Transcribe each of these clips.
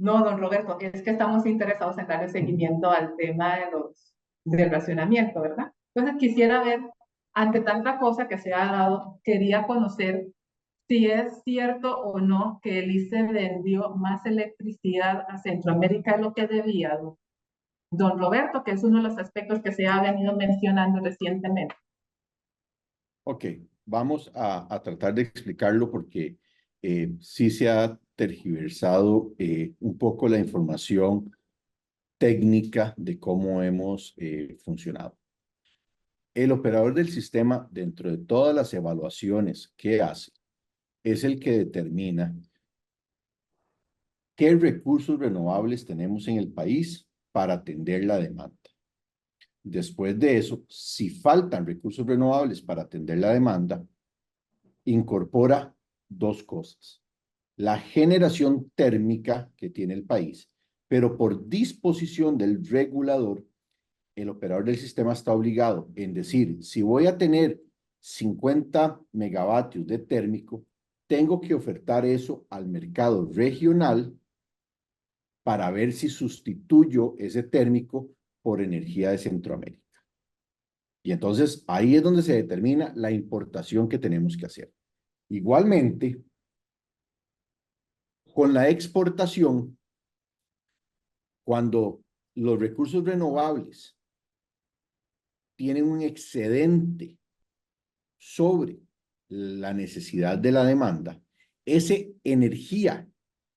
No, don Roberto, es que estamos interesados en darle seguimiento al tema del racionamiento, ¿verdad? Entonces quisiera ver, ante tanta cosa que se ha dado, quería conocer si es cierto o no que el ICE vendió más electricidad a Centroamérica de lo que debía, don Roberto, que es uno de los aspectos que se ha venido mencionando recientemente. Ok, vamos a tratar de explicarlo porque sí se ha tergiversado un poco la información técnica de cómo hemos funcionado. El operador del sistema, dentro de todas las evaluaciones que hace, es el que determina qué recursos renovables tenemos en el país para atender la demanda. Después de eso, si faltan recursos renovables para atender la demanda, incorpora dos cosas. La generación térmica que tiene el país, pero por disposición del regulador, el operador del sistema está obligado en decir, si voy a tener 50 megavatios de térmico, tengo que ofertar eso al mercado regional para ver si sustituyo ese térmico por energía de Centroamérica. Y entonces ahí es donde se determina la importación que tenemos que hacer. Igualmente, con la exportación, cuando los recursos renovables tienen un excedente sobre la necesidad de la demanda, esa energía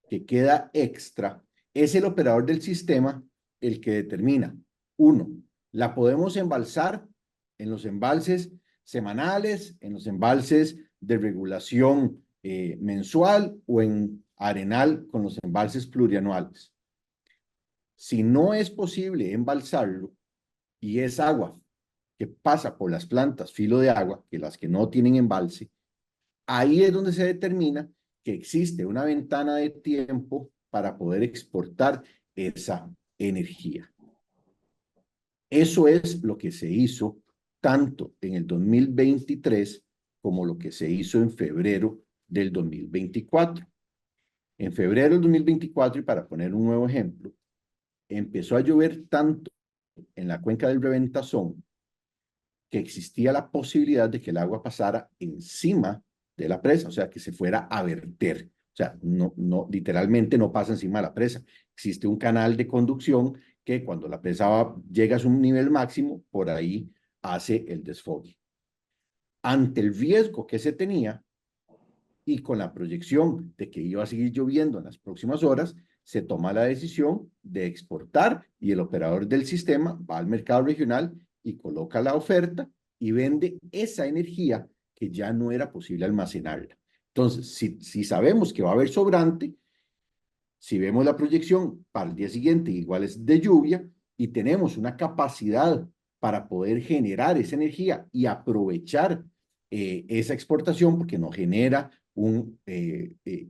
que queda extra es el operador del sistema el que determina, uno, la podemos embalsar en los embalses semanales, en los embalses de regulación mensual o en arenal con los embalses plurianuales. Si no es posible embalsarlo y es agua que pasa por las plantas filo de agua, que las que no tienen embalse, ahí es donde se determina que existe una ventana de tiempo para poder exportar esa energía. Eso es lo que se hizo tanto en el 2023 como lo que se hizo en febrero del 2024. En febrero del 2024, y para poner un nuevo ejemplo, empezó a llover tanto en la cuenca del Reventazón que existía la posibilidad de que el agua pasara encima de la presa, o sea, que se fuera a verter. O sea, literalmente no pasa encima de la presa. Existe un canal de conducción que cuando la presa llega a su nivel máximo, por ahí hace el desfogue. Ante el riesgo que se tenía y con la proyección de que iba a seguir lloviendo en las próximas horas, se toma la decisión de exportar y el operador del sistema va al mercado regional y coloca la oferta y vende esa energía que ya no era posible almacenarla. Entonces, si sabemos que va a haber sobrante, si vemos la proyección para el día siguiente, igual es de lluvia, y tenemos una capacidad para poder generar esa energía y aprovechar esa exportación, porque nos genera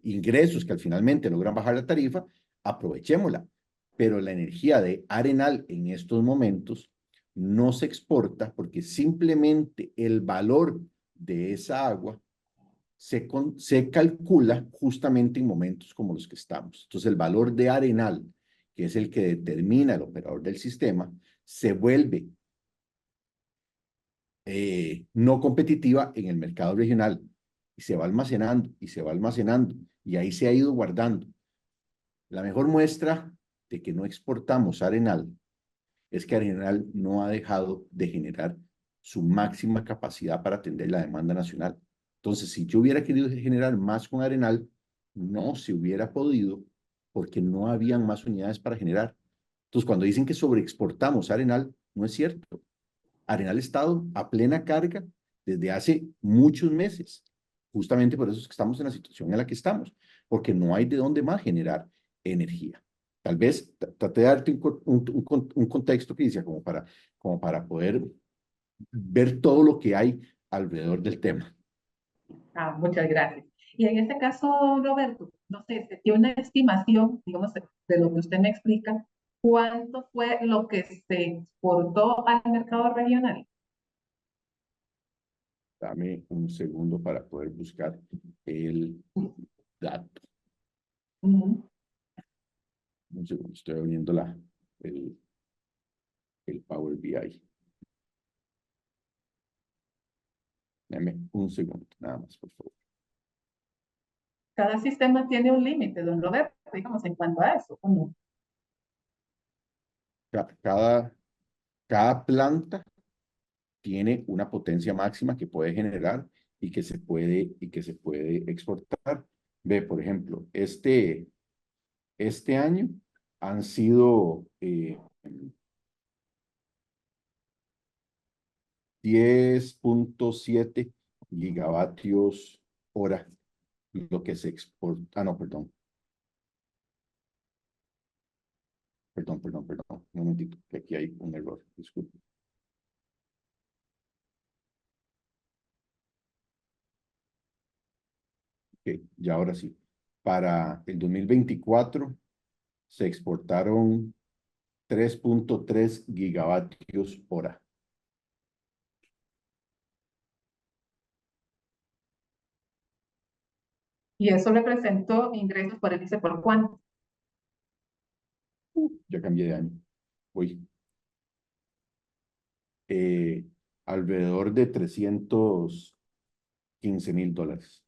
ingresos que al finalmente logran bajar la tarifa, aprovechémosla. Pero la energía de Arenal en estos momentos no se exporta porque simplemente el valor de esa agua se calcula justamente en momentos como los que estamos. Entonces, el valor de Arenal, que es el que determina el operador del sistema, se vuelve no competitiva en el mercado regional y se va almacenando y se va almacenando y ahí se ha ido guardando. La mejor muestra de que no exportamos Arenal es que Arenal no ha dejado de generar su máxima capacidad para atender la demanda nacional. Entonces, si yo hubiera querido generar más con Arenal, no se hubiera podido porque no habían más unidades para generar. Entonces, cuando dicen que sobreexportamos Arenal, no es cierto. Arenal ha estado a plena carga desde hace muchos meses. Justamente por eso es que estamos en la situación en la que estamos, porque no hay de dónde más generar energía. Tal vez trate de darte un contexto que dice como para poder ver todo lo que hay alrededor del tema. Ah, muchas gracias. Y en este caso, Roberto, no sé, se tiene una estimación, digamos, de lo que usted me explica, ¿cuánto fue lo que se exportó al mercado regional? Dame un segundo para poder buscar el dato. Ujú. Un segundo, estoy abriendo el Power BI. Dame un segundo, nada más, por favor. Cada sistema tiene un límite, don Roberto, digamos, en cuanto a eso, ¿o no? Cada planta tiene una potencia máxima que puede generar y que se puede exportar. Ve, por ejemplo, este año han sido 10.7 gigavatios hora lo que se exporta. Ah, no, perdón. Perdón. Un momentito, que aquí hay un error. Disculpe. Ok, ya ahora sí. Para el 2024 se exportaron 3.3 gigavatios hora. Y eso representó ingresos por el ICE por cuánto. Ya cambié de año. Voy. Eh, Alrededor de $315,000.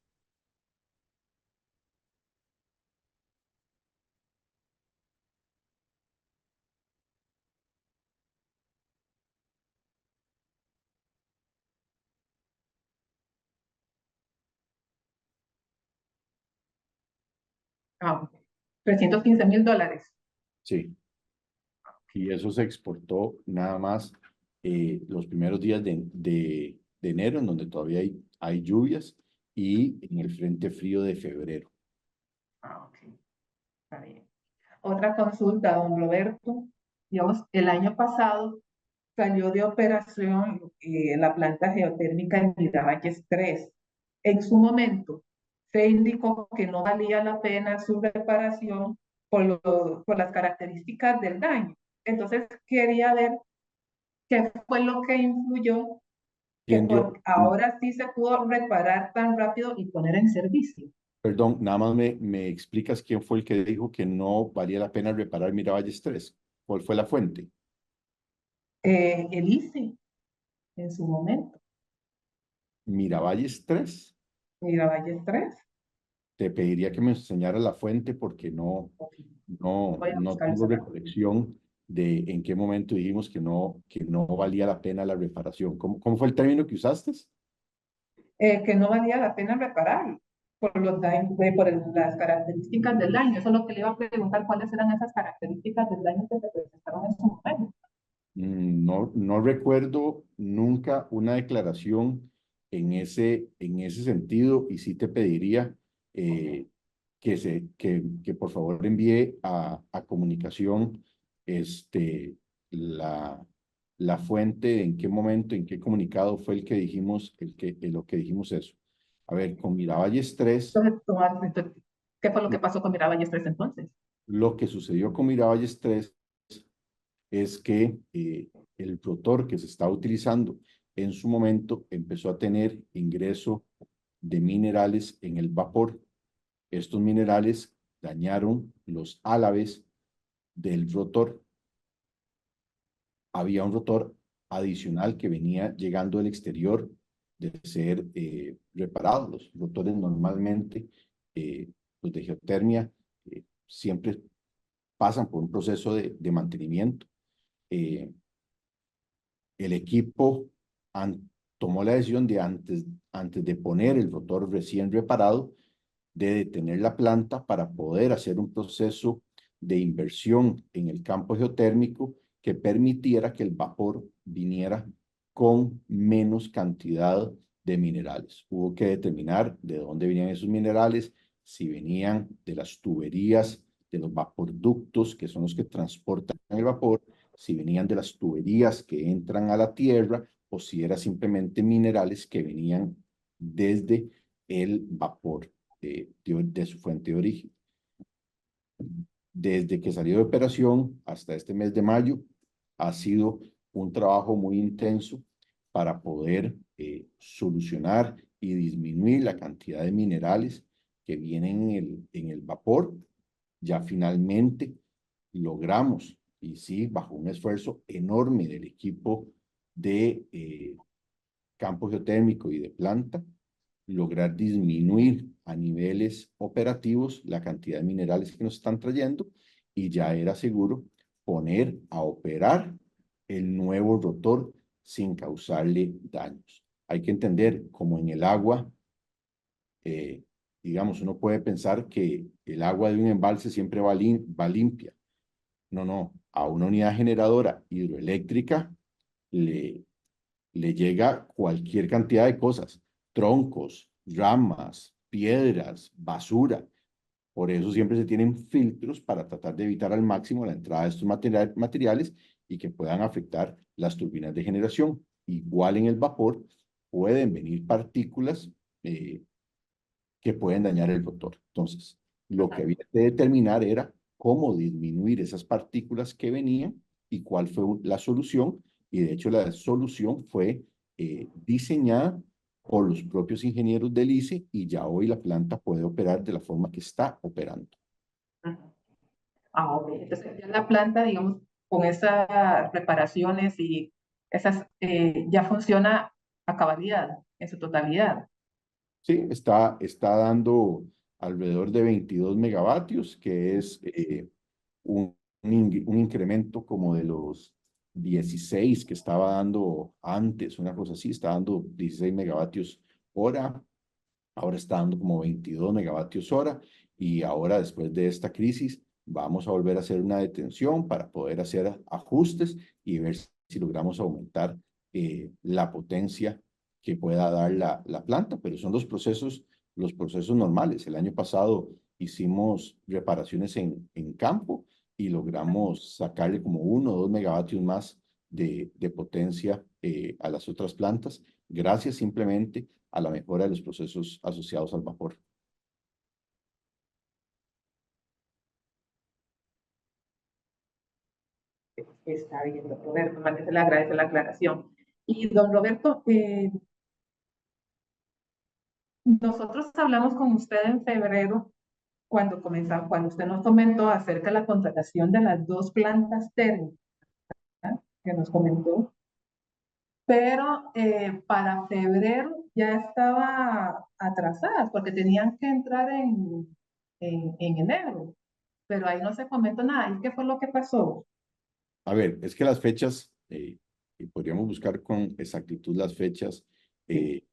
Ah, $315,000. Sí. Y eso se exportó nada más los primeros días de enero, en donde todavía hay lluvias, y en el frente frío de febrero. Ah, ok, está bien. Otra consulta, don Roberto. Digamos, el año pasado salió de operación la planta geotérmica en Miravalles 3. En su momento se indicó que no valía la pena su reparación por las características del daño. Entonces quería ver qué fue lo que influyó que ¿Quién dio? ahora sí se pudo reparar tan rápido y poner en servicio. Perdón, nada más me explicas quién fue el que dijo que no valía la pena reparar Miravalles 3. ¿Cuál fue la fuente? El ICE en su momento, Miravalles 3. Miravalles 3. Te pediría que me enseñara la fuente porque Ok, voy a no buscar tengo esa parte. recolección de en qué momento dijimos que no valía la pena la reparación. ¿Cómo fue el término que usaste? Que no valía la pena reparar por los daños, las características del daño. Eso es lo que le iba a preguntar, cuáles eran esas características del daño que se presentaron en su momento. No recuerdo nunca una declaración en ese sentido y sí te pediría que por favor envíe a comunicación la, la fuente, en qué momento, en qué comunicado fue el que dijimos, lo que dijimos eso. A ver, con Miravalles 3, Entonces, ¿qué fue lo que pasó con Miravalles 3 entonces? lo que sucedió con Miravalles 3 es que el rotor que se estaba utilizando en su momento empezó a tener ingreso de minerales en el vapor. Estos minerales dañaron los álabes del rotor. Había un rotor adicional que venía llegando del exterior de ser reparado. Los rotores normalmente, los de geotermia, siempre pasan por un proceso de mantenimiento. El equipo tomó la decisión de antes de poner el rotor recién reparado, de detener la planta para poder hacer un proceso de inversión en el campo geotérmico que permitiera que el vapor viniera con menos cantidad de minerales. Hubo que determinar de dónde venían esos minerales, si venían de las tuberías, de los vaporductos, que son los que transportan el vapor, si venían de las tuberías que entran a la tierra o si eran simplemente minerales que venían desde el vapor de su fuente de origen. Desde que salió de operación hasta este mes de mayo, ha sido un trabajo muy intenso para poder solucionar y disminuir la cantidad de minerales que vienen en el vapor. Ya finalmente logramos, y sí, bajo un esfuerzo enorme del equipo de campo geotérmico y de planta, lograr disminuir a niveles operativos la cantidad de minerales que nos están trayendo y ya era seguro poner a operar el nuevo rotor sin causarle daños. Hay que entender, como en el agua, digamos, uno puede pensar que el agua de un embalse siempre va limpia. No, no, a una unidad generadora hidroeléctrica le, le llega cualquier cantidad de cosas, troncos, ramas, piedras, basura. Por eso siempre se tienen filtros para tratar de evitar al máximo la entrada de estos materiales y que puedan afectar las turbinas de generación. Igual en el vapor pueden venir partículas que pueden dañar el rotor. Entonces, lo que había que determinar era cómo disminuir esas partículas que venían y cuál fue la solución. Y de hecho la solución fue diseñada por los propios ingenieros del ICE y ya hoy la planta puede operar de la forma que está operando. Ah, ok. Entonces, ya la planta, digamos, con esas reparaciones y esas, ya funciona a cabalidad, en su totalidad. Sí, está dando alrededor de 22 megavatios, que es un incremento como de los 16 que estaba dando antes, una cosa así, está dando 16 megavatios hora, ahora está dando como 22 megavatios hora y ahora después de esta crisis vamos a volver a hacer una detención para poder hacer ajustes y ver si logramos aumentar la potencia que pueda dar la planta, pero son los procesos normales. El año pasado hicimos reparaciones en campo y logramos sacarle como 1 o 2 megavatios más de potencia a las otras plantas, gracias simplemente a la mejora de los procesos asociados al vapor. Está bien, don Roberto, más se le agradece la aclaración. Y don Roberto, nosotros hablamos con usted en febrero cuando comenzamos, cuando usted nos comentó acerca de la contratación de las dos plantas térmicas que nos comentó, pero para febrero ya estaba atrasadas porque tenían que entrar en enero, pero ahí no se comentó nada. ¿Y qué fue lo que pasó? A ver, es que las fechas, y podríamos buscar con exactitud las fechas, Sí. eh,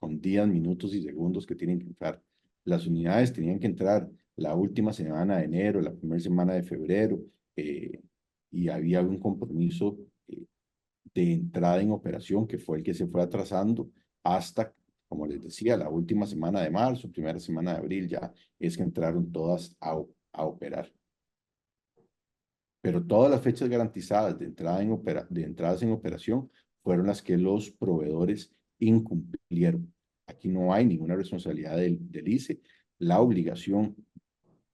con días, minutos y segundos que tienen que entrar. Las unidades tenían que entrar la última semana de enero, la primera semana de febrero, eh, y había un compromiso de entrada en operación que fue el que se fue atrasando hasta, como les decía, la última semana de marzo, primera semana de abril, ya es que entraron todas a operar. Pero todas las fechas garantizadas de entradas en operación fueron las que los proveedores incumplieron. Aquí no hay ninguna responsabilidad del ICE. La obligación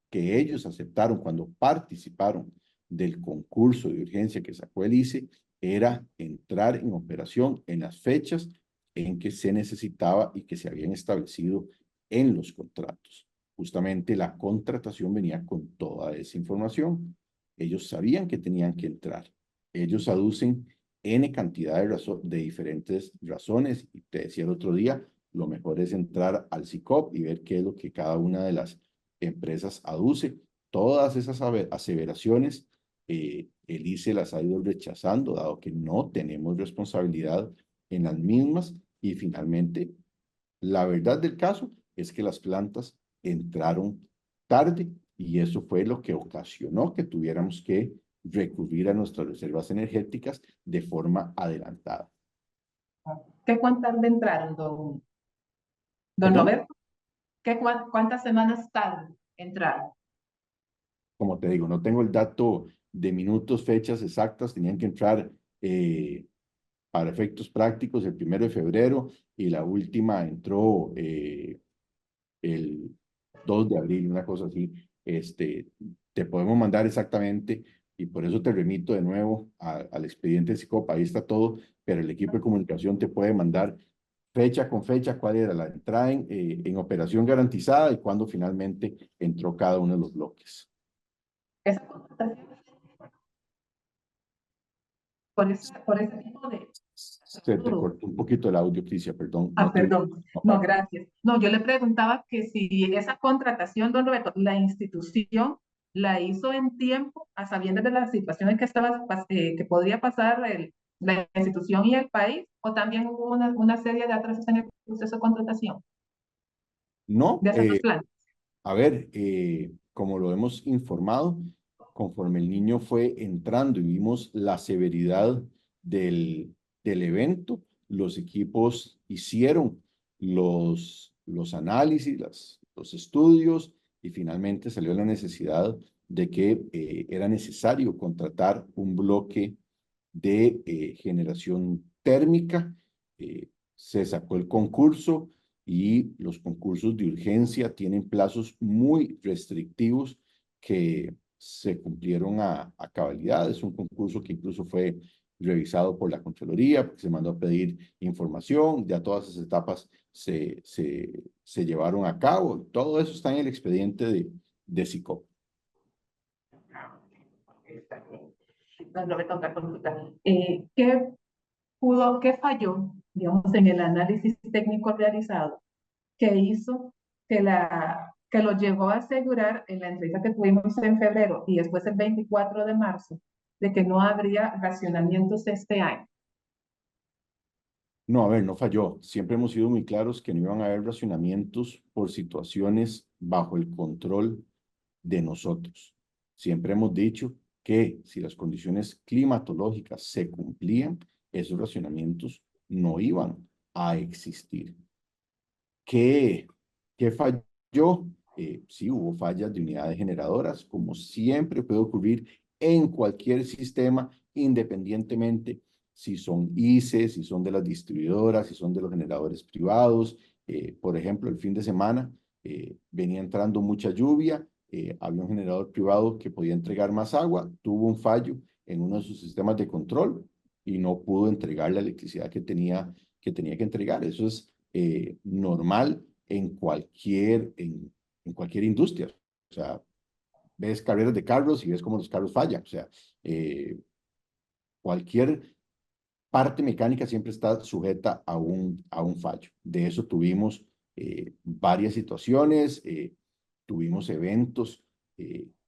que ellos aceptaron cuando participaron del concurso de urgencia que sacó el ICE era entrar en operación en las fechas en que se necesitaba y que se habían establecido en los contratos. Justamente la contratación venía con toda esa información. Ellos sabían que tenían que entrar. Ellos aducen N cantidad de diferentes razones. Y te decía el otro día, lo mejor es entrar al SICOP y ver qué es lo que cada una de las empresas aduce. Todas esas aseveraciones, el ICE las ha ido rechazando, dado que no tenemos responsabilidad en las mismas. Y finalmente, la verdad del caso es que las plantas entraron tarde y eso fue lo que ocasionó que tuviéramos que recurrir a nuestras reservas energéticas de forma adelantada. ¿Qué cuántas de entraron, don Perdón, Roberto? ¿Cuántas semanas tardan en entrar? como te digo, no tengo el dato de minutos, fechas exactas, tenían que entrar para efectos prácticos el 1 de febrero y la última entró el 2 de abril, una cosa así. Te podemos mandar exactamente y por eso te remito de nuevo al expediente de SICOP, ahí está todo, pero el equipo de comunicación te puede mandar fecha con fecha cuál era la entrada en operación garantizada y cuándo finalmente entró cada uno de los bloques. esa contratación por ese tipo de... Se te cortó un poquito el audio, Crisia, perdón. Ah, No te... perdón. No, gracias. No, yo le preguntaba que si esa contratación, don Roberto, la institución la hizo en tiempo, a sabiendas de las situaciones que que podría pasar la institución y el país, o también hubo una serie de atrasos en el proceso de contratación No, de esas dos plantas. a ver, como lo hemos informado, conforme el niño fue entrando y vimos la severidad del evento, los equipos hicieron los análisis, los estudios y finalmente salió la necesidad de que era necesario contratar un bloque de generación térmica. Se sacó el concurso y los concursos de urgencia tienen plazos muy restrictivos que se cumplieron a cabalidad. Es un concurso que incluso fue revisado por la Contraloría, porque se mandó a pedir información, ya todas esas etapas se llevaron a cabo. Todo eso está en el expediente de SICOP. Don Roberto, otra consulta. ¿Qué falló, digamos, en el análisis técnico realizado que hizo que lo llevó a asegurar en la entrevista que tuvimos en febrero y después el 24 de marzo de que no habría racionamientos este año? No, a ver, no falló. Siempre hemos sido muy claros que no iban a haber racionamientos por situaciones bajo el control de nosotros. Siempre hemos dicho que si las condiciones climatológicas se cumplían, esos racionamientos no iban a existir. ¿Qué, qué falló? Sí, hubo fallas de unidades generadoras, como siempre puede ocurrir en cualquier sistema, independientemente si son ICE, si son de las distribuidoras, si son de los generadores privados. Por ejemplo, el fin de semana venía entrando mucha lluvia, había un generador privado que podía entregar más agua, tuvo un fallo en uno de sus sistemas de control y no pudo entregar la electricidad que tenía que entregar. Eso es normal en cualquier industria. O sea, ves carreras de carros y ves cómo los carros fallan. O sea, cualquier parte mecánica siempre está sujeta a un fallo. De eso tuvimos varias situaciones, tuvimos eventos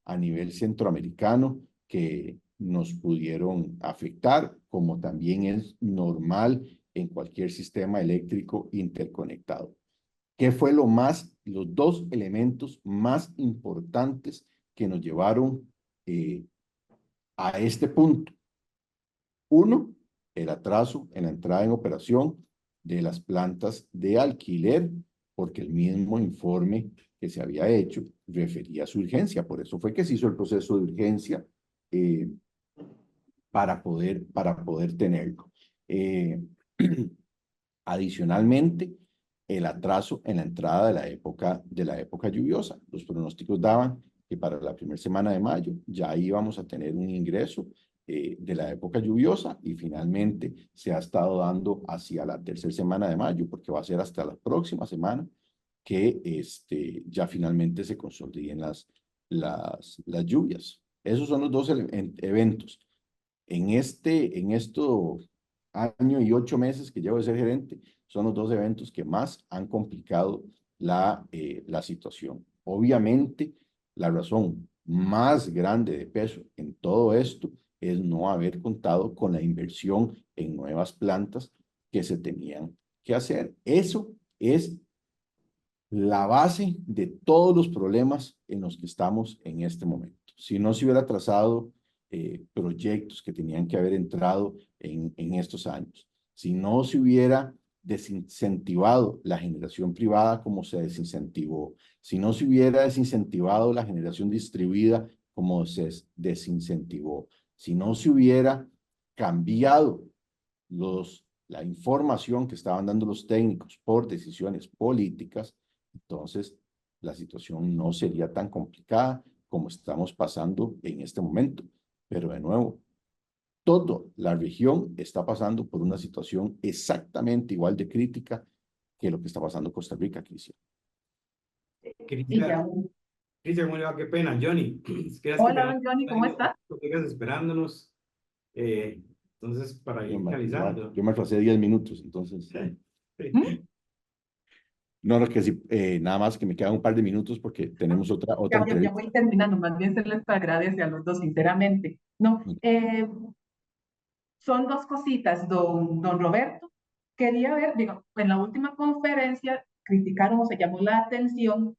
a nivel centroamericano que nos pudieron afectar, como también es normal en cualquier sistema eléctrico interconectado. ¿Qué fue los dos elementos más importantes que nos llevaron a este punto? Uno, el atraso en la entrada en operación de las plantas de alquiler, porque el mismo informe que se había hecho refería a su urgencia. Por eso fue que se hizo el proceso de urgencia eh, para poder tenerlo. Adicionalmente, el atraso en la entrada de la época lluviosa. Los pronósticos daban que para la primera semana de mayo ya íbamos a tener un ingreso de la época lluviosa y finalmente se ha estado dando hacia la tercera semana de mayo, porque va a ser hasta la próxima semana que ya finalmente se consoliden las lluvias. Esos son los dos eventos. En estos año y 8 meses que llevo de ser gerente, son los dos eventos que más han complicado la situación. Obviamente, la razón más grande de peso en todo esto es no haber contado con la inversión en nuevas plantas que se tenían que hacer. Eso es la base de todos los problemas en los que estamos en este momento. Si no se hubiera trazado proyectos que tenían que haber entrado en estos años, si no se hubiera desincentivado la generación privada como se desincentivó, si no se hubiera desincentivado la generación distribuida como se desincentivó, si no se hubiera cambiado la información que estaban dando los técnicos por decisiones políticas, entonces la situación no sería tan complicada como estamos pasando en este momento. Pero de nuevo, toda la región está pasando por una situación exactamente igual de crítica que lo que está pasando en Costa Rica, Cristian. Y ya, Cristian, ¿cómo le va? Qué pena, Johnny. Es que Hola, tenemos don Johnny, ¿cómo ahí está? colegas esperándonos. Entonces, para ir finalizando. Yo me atrasé 10 minutos, entonces. ¿Mm? No, no, que sí, nada más que me quedan un par de minutos porque tenemos otra Ya entrevista. voy terminando, más bien se les agradece a los dos, sinceramente. No, son dos cositas, don Roberto. Quería ver, digo, en la última conferencia criticaron o se llamó la atención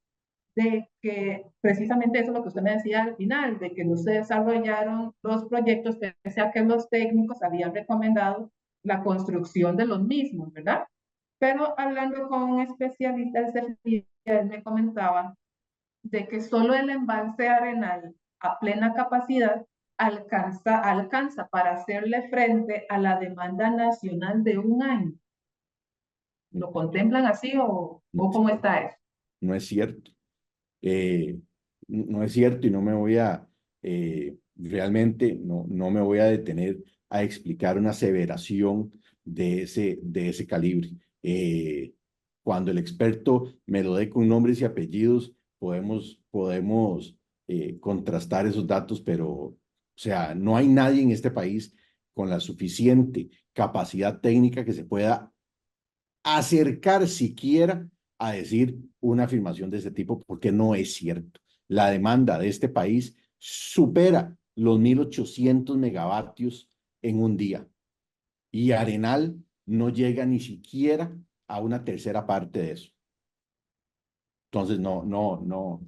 de que precisamente eso es lo que usted me decía al final, de que no se desarrollaron los proyectos pese a que los técnicos habían recomendado la construcción de los mismos, ¿verdad? Pero hablando con un especialista del CEFIE, él me comentaba de que solo el embalse Arenal a plena capacidad alcanza para hacerle frente a la demanda nacional de un año. ¿Lo contemplan así o cómo está eso? No es cierto. No es cierto y no me voy a, realmente no me voy a detener a explicar una aseveración de ese calibre. Cuando el experto me lo dé con nombres y apellidos, podemos contrastar esos datos, pero, o sea, no hay nadie en este país con la suficiente capacidad técnica que se pueda acercar siquiera a decir una afirmación de ese tipo, porque no es cierto. La demanda de este país supera los 1.800 megavatios en un día y Arenal no llega ni siquiera a una tercera parte de eso. Entonces, no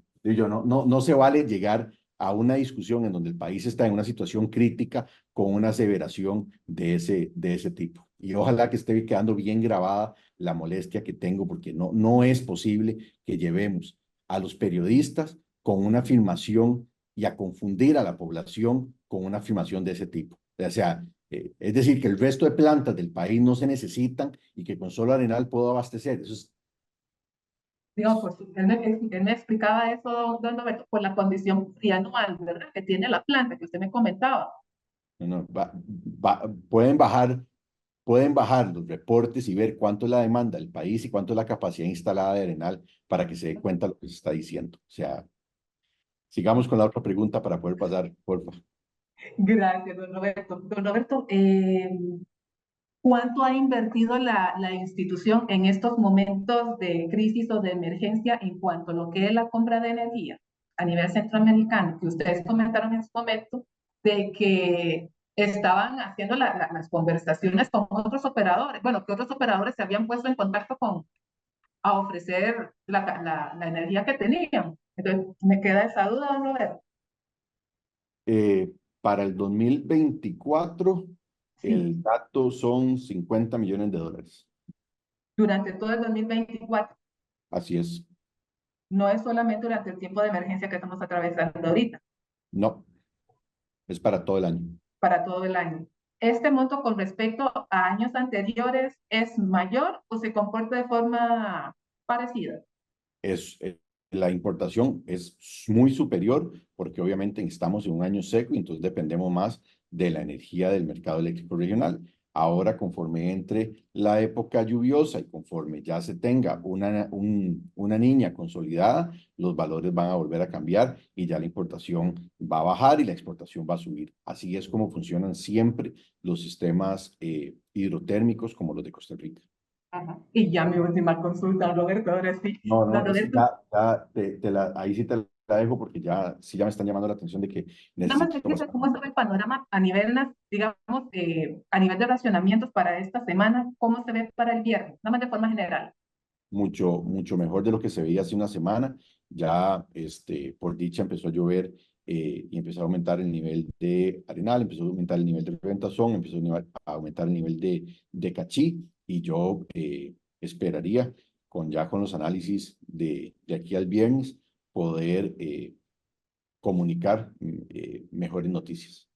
se vale llegar a una discusión en donde el país está en una situación crítica con una aseveración de ese tipo. Y ojalá que esté quedando bien grabada la molestia que tengo, porque no es posible que llevemos a los periodistas con una afirmación y a confundir a la población con una afirmación de ese tipo. O sea, es decir, que el resto de plantas del país no se necesitan y que con solo Arenal puedo abastecer. Eso es Digo, pues él me explicaba eso, don Roberto, por la condición anual, ¿verdad? Que tiene la planta, que usted me comentaba. no, no, pueden bajar los reportes y ver cuánto es la demanda del país y cuánto es la capacidad instalada de Arenal para que se dé cuenta de lo que se está diciendo. O sea, sigamos con la otra pregunta para poder pasar, por favor. Gracias, don Roberto. Don Roberto, ¿cuánto ha invertido la institución en estos momentos de crisis o de emergencia en cuanto a lo que es la compra de energía a nivel centroamericano? Que ustedes comentaron en su momento de que estaban haciendo las conversaciones con otros operadores, bueno, que otros operadores se habían puesto en contacto a ofrecer la energía que tenían. Entonces, me queda esa duda, don Roberto. Eh, para el 2024, el Sí, dato son 50 millones de dólares. durante todo el 2024. Así es. No es solamente durante el tiempo de emergencia que estamos atravesando ahorita, No, es para todo el año. para todo el año. ¿Este monto con respecto a años anteriores es mayor o se comporta de forma parecida? La importación es muy superior porque obviamente estamos en un año seco y entonces dependemos más de la energía del mercado eléctrico regional. Ahora, conforme entre la época lluviosa y conforme ya se tenga una niña consolidada, los valores van a volver a cambiar y ya la importación va a bajar y la exportación va a subir. Así es como funcionan siempre los sistemas hidrotérmicos como los de Costa Rica. Ajá. Y ya mi última consulta, don Roberto, ahora sí. Don No, es que Roberto, ahí sí te la dejo porque sí ya me están llamando la atención de que nada más necesito decirle pasar. cómo está el panorama a nivel, digamos, a nivel de racionamientos para esta semana, cómo se ve para el viernes, nada más de forma general. Mucho mejor de lo que se veía hace una semana. Ya, por dicha, empezó a llover y empezó a aumentar el nivel de Arenal, empezó a aumentar el nivel de Reventazón, empezó a aumentar el nivel de Cachí y yo esperaría, con los análisis de aquí al viernes, poder comunicar mejores noticias.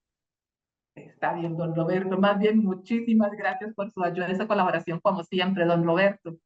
Está bien, don Roberto. Más bien, muchísimas gracias por su ayuda y su colaboración, como siempre, don Roberto.